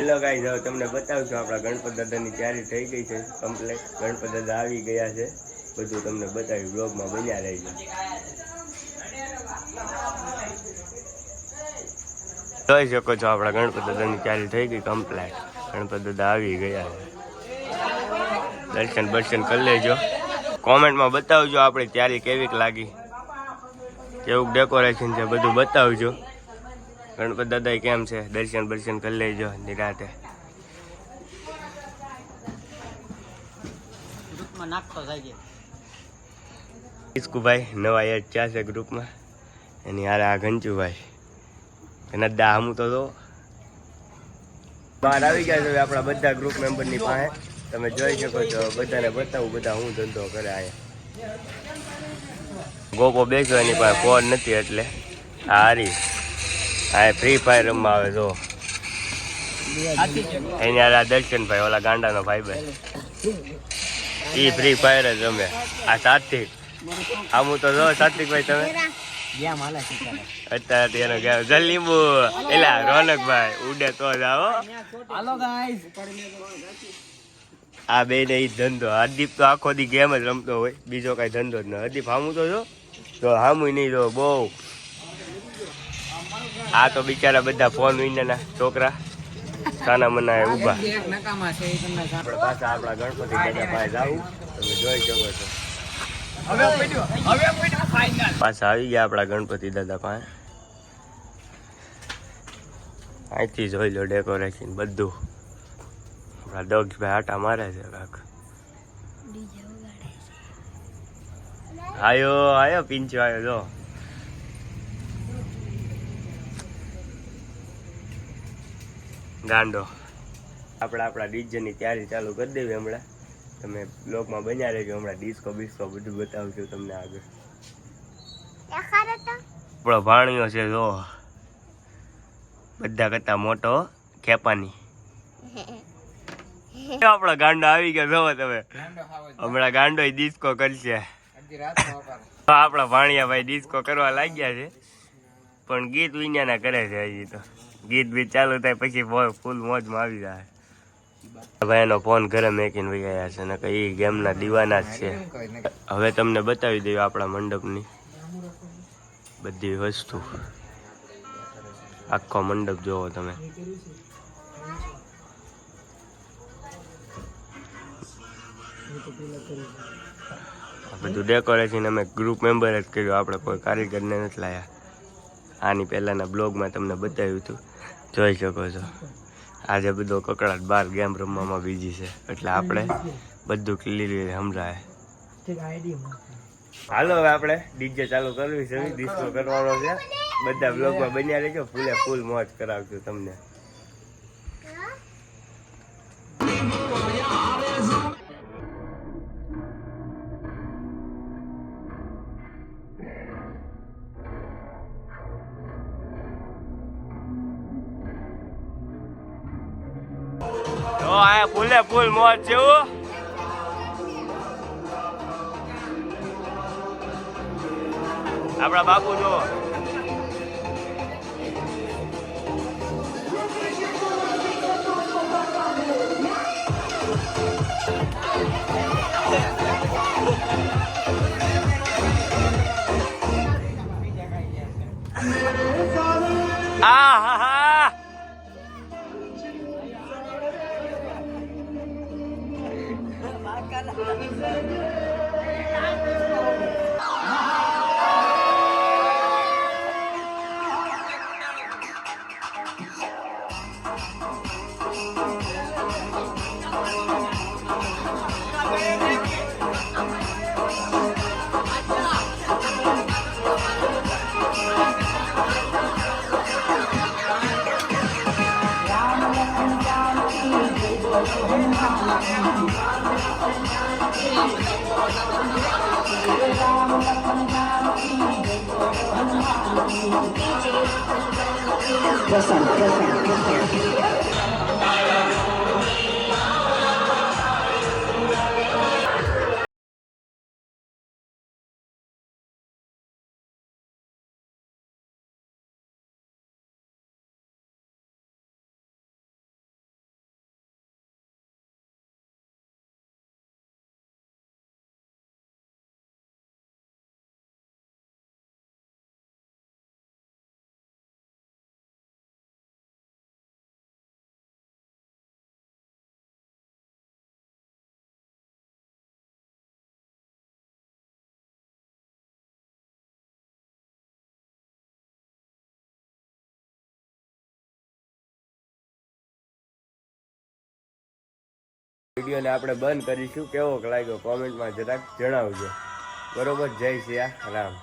Hello guys, હવે તમને બતાવું છું આપણા ગણપત દાદાની તૈયારી થઈ ગઈ છે કમ્પ્લીટ. ગણપત દાદા આવી ગયા છે, બધું તમને બતાવ્યું. બ્લોગમાં બન્યા રહેજો. જોઈ શકો છો આપણા ગણપત દાદાની તૈયારી થઈ ગઈ કમ્પ્લીટ. ગણપત દાદા આવી ગયા છે, દર્શન બર્શન કરી લેજો. કોમેન્ટમાં બતાવજો આપણી તૈયારી કેવીક લાગી, કેવું ડેકોરેશન છે બધું બતાવજો. ગણપત દાદા કેમ છે, દર્શન બર્શન કરી લેજો નિરાતે. ઈસ્કુભાઈ નવા એડ થયા છે ગ્રુપમાં, એની હારે આ ઘંચુભાઈ નદ્દા હમું તો બહાર આવી ગયા છે આપણા બધા ગ્રુપ મેમ્બરની પાસે. તમે જોઈ શકો છો, બધાને બતાવું બધા હું ધંધો કરે. અહીંયા ગોપો બેસો એની પાસે ફોન નથી એટલે આ હારી આ ફ્રી ફાયર રમવા આવે જો. એની હારે આ દર્શનભાઈ ઓલા ગાંડાનો ભાઈ ઈ ફ્રી ફાયર જ રમે. આ સાત્વિક આમું તો જો સાત્વિકભાઈ તમે અત્યારે એનો ગયા જલીબુ એલા રોનકભાઈ ઉડે તો જાઓ. આ બે ને ઈ ધંધો. હરદીપ તો આખો દી ગેમ જ રમતો હોય, બીજો કઈ ધંધો જ ન. હરદીપ હામું તો જો હામું નહીં જો બહુ. આ તો બિચારા બધા ફોન વિનાના છોકરા સાના મના ઉભા. આપણે પાછા આપણા ગણપતિ દાદા પાસે જાવું, તમે જોઈ શકો છો. પાછા આવી ગયા આપણા ગણપતિ દાદા પાસે. અહીંથી જોઈ લો ડેકોરેશન બધું. આપણા દક્ષભાઈ આટા મારે છે કાક. આયો આયો પિંચો આયો જો. ગાંડો આપણે આપણા ડીજેની તૈયારી ચાલુ કરી દેવી હમણાં. તમે બ્લોગમાં બન્યા રહેજો, હમણાં ડિસ્કો બિસ્કો બધું બતાવશું તમને આગળ. આપણો ભાણિયો છે જો, બધા કરતા મોટો ખેપાની. આપણો ગાંડો આવી ગયો જોવો તમે. હમણાં ગાંડો ડિસ્કો કરશે. આપણા ભાણિયા ભાઈ ડિસ્કો કરવા લાગ્યા છે, પણ ગીત વિඥાના કરે છે હજી તો. ગીત બીત ચાલુ થાય પછી ફૂલ મોજમાં આવી જાય. ભાઈ એનો ફોન ઘરે મેકીને વહી ગયા છે ને કઈ ગેમના દીવાના જ છે. હવે તમને બતાવી દઈએ આપણા મંડપની બધી વસ્તુ. આખો મંડપ જોવો તમે. બધું ડેકોરેશન અમે ગ્રુપ મેમ્બર જ કર્યું, આપણે કોઈ કારીગરને નથી લાયા. આની પહેલાંના બ્લોગમાં તમને બતાવ્યું હતું, જોઈ શકો છો. આજે બધો કકડાટ બાર ગેમ રમવામાં બીજી છે એટલે આપણે બધું ક્લિયર સમજાય. હાલો હવે આપણે ડીજે ચાલુ કરવી છે, ડિસ્કો કરવાનો છે. બધા બ્લોગમાં બન્યા રહેજો, ફૂલ મોજ કરાવશું તમને. તો આ ફૂલ મોજ જેવું. આપણા બાપુ જો વિડીયોને આપણે બંધ કરીશું. કેવો લાગ્યો કોમેન્ટમાં જરાક જણાવજો. બરોબર. જય સિયા રામ.